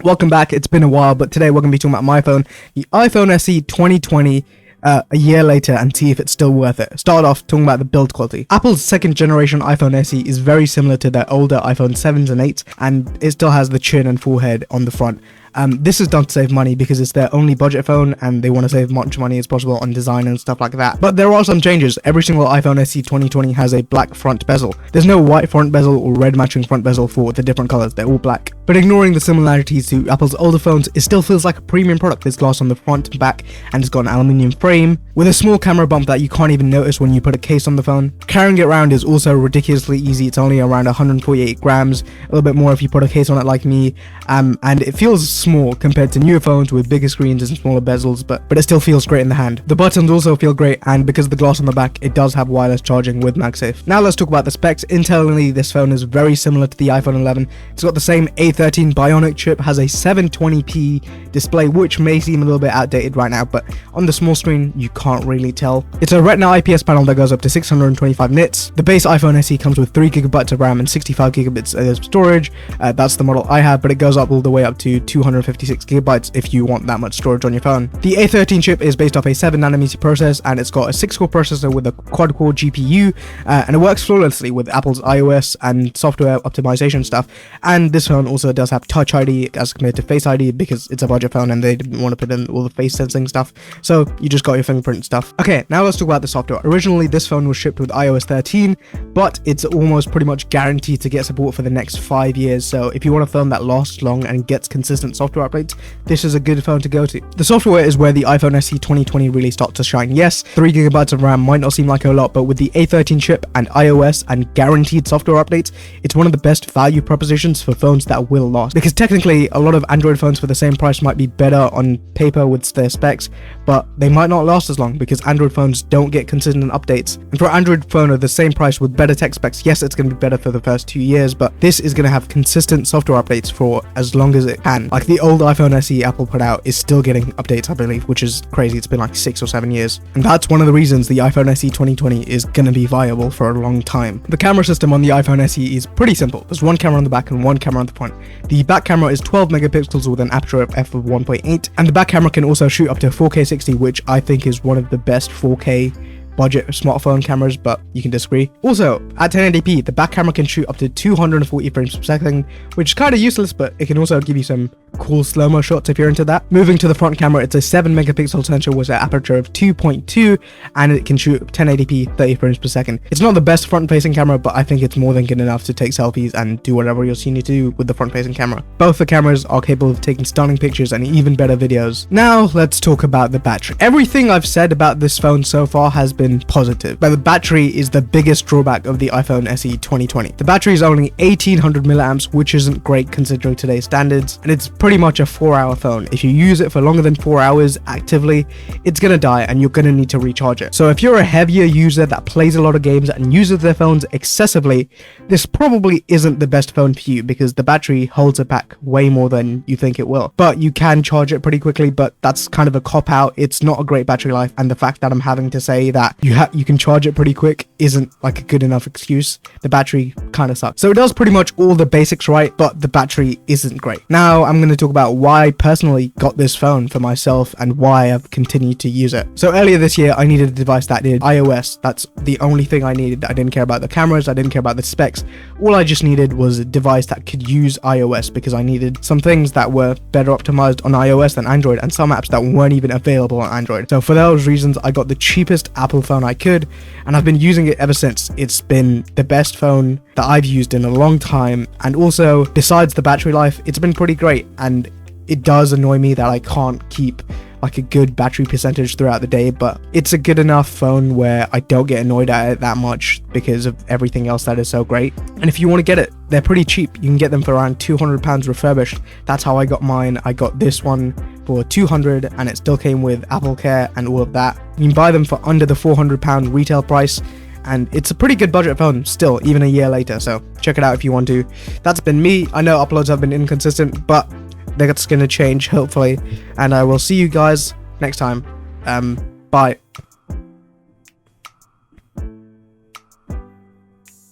Welcome back. It's been a while, but today we're going to be talking about my phone, the iPhone SE 2020, a year later, and see if it's still worth it. Start off talking about the build quality. Apple's second generation iPhone SE is very similar to their older iPhone 7s and 8s, and it still has the chin and forehead on the front. This is done to save money because it's their only budget phone and they want to save as much money as possible on design and stuff like that. But there are some changes. Every single iPhone SE 2020 has a black front bezel. There's no white front bezel or red matching front bezel for the different colors. They're all black. But ignoring the similarities to Apple's older phones, it still feels like a premium product. There's glass on the front and back, and it's got an aluminium frame with a small camera bump that you can't even notice when you put a case on the phone. Carrying it around is also ridiculously easy. It's only around 148 grams, a little bit more if you put a case on it like me, and it feels small compared to newer phones with bigger screens and smaller bezels, but it still feels great in the hand. The buttons also feel great, and because of the glass on the back, it does have wireless charging with MagSafe. Now let's talk about the specs. Internally, this phone is very similar to the iPhone 11. It's got the same A13 Bionic chip, has a 720p display, which may seem a little bit outdated right now, but on the small screen, you can't really tell. It's a Retina IPS panel that goes up to 625 nits. The base iPhone SE comes with 3GB of RAM and 65GB of storage. That's the model I have, but it goes up all the way up to 256GB if you want that much storage on your phone. The A13 chip is based off a 7nm process, and it's got a 6-core processor with a quad-core GPU, and it works flawlessly with Apple's iOS and software optimization stuff. And this phone also does have Touch ID as compared to Face ID because it's a budget phone and they didn't want to put in all the face sensing stuff, so you just got your fingerprint stuff. Okay, now let's talk about the software. Originally, this phone was shipped with iOS 13, but it's almost pretty much guaranteed to get support for the next 5 years, so if you want a phone that lasts long and gets consistent software updates, this is a good phone to go to. The software is where the iPhone SE 2020 really starts to shine. Yes, 3GB of RAM might not seem like a lot, but with the A13 chip and iOS and guaranteed software updates, it's one of the best value propositions for phones that will last. Because technically, a lot of Android phones for the same price might be better on paper with their specs, but they might not last as long because Android phones don't get consistent updates. And for an Android phone of the same price with better tech specs, yes, it's going to be better for the first 2 years, but this is going to have consistent software updates for as long as it can. Like the old iPhone SE Apple put out is still getting updates, I believe, which is crazy. It's been like 6 or 7 years. And that's one of the reasons the iPhone SE 2020 is going to be viable for a long time. The camera system on the iPhone SE is pretty simple. There's one camera on the back and one camera on the front. The back camera is 12 megapixels with an aperture of f/1.8, and the back camera can also shoot up to 4K 60, which I think is one of the best 4K budget smartphone cameras, but you can disagree. Also, at 1080p, the back camera can shoot up to 240 frames per second, which is kind of useless, but it can also give you some cool slow-mo shots if you're into that. Moving to the front camera, it's a 7 megapixel sensor with an aperture of 2.2, and it can shoot 1080p 30 frames per second. It's not the best front-facing camera, but I think it's more than good enough to take selfies and do whatever you're seeing you do with the front-facing camera. Both the cameras are capable of taking stunning pictures and even better videos. Now, let's talk about the battery. Everything I've said about this phone so far has been positive, but the battery is the biggest drawback of the iPhone SE 2020. The battery is only 1800 milliamps, which isn't great considering today's standards, and it's pretty much a 4-hour phone. If you use it for longer than 4 hours actively, it's gonna die and you're gonna need to recharge it. So if you're a heavier user that plays a lot of games and uses their phones excessively, this probably isn't the best phone for you because the battery holds it back way more than you think it will. But you can charge it pretty quickly, but that's kind of a cop-out. It's not a great battery life, and the fact that I'm having to say that you can charge it pretty quick isn't like a good enough excuse. The battery kind of sucks. So it does pretty much all the basics right, but the battery isn't great. Now I'm going to talk about why I personally got this phone for myself and why I've continued to use it. So earlier this year, I needed a device that did iOS. That's the only thing I needed. I didn't care about the cameras. I didn't care about the specs. All I just needed was a device that could use iOS because I needed some things that were better optimized on iOS than Android and some apps that weren't even available on Android. So for those reasons, I got the cheapest Apple phone I could, and I've been using it ever since. It's been the best phone that I've used in a long time, and also besides the battery life, it's been pretty great. And it does annoy me that I can't keep like a good battery percentage throughout the day, but it's a good enough phone where I don't get annoyed at it that much because of everything else that is so great. And if you want to get it, they're pretty cheap. You can get them for around £200 refurbished. That's how I got mine. I got this one for 200 and it still came with Apple Care and all of that. You can buy them for under the £400 retail price, and it's a pretty good budget phone still, even a year later, so check it out if you want to. That's been me. I know uploads have been inconsistent, but that's going to change hopefully, and I will see you guys next time. Bye.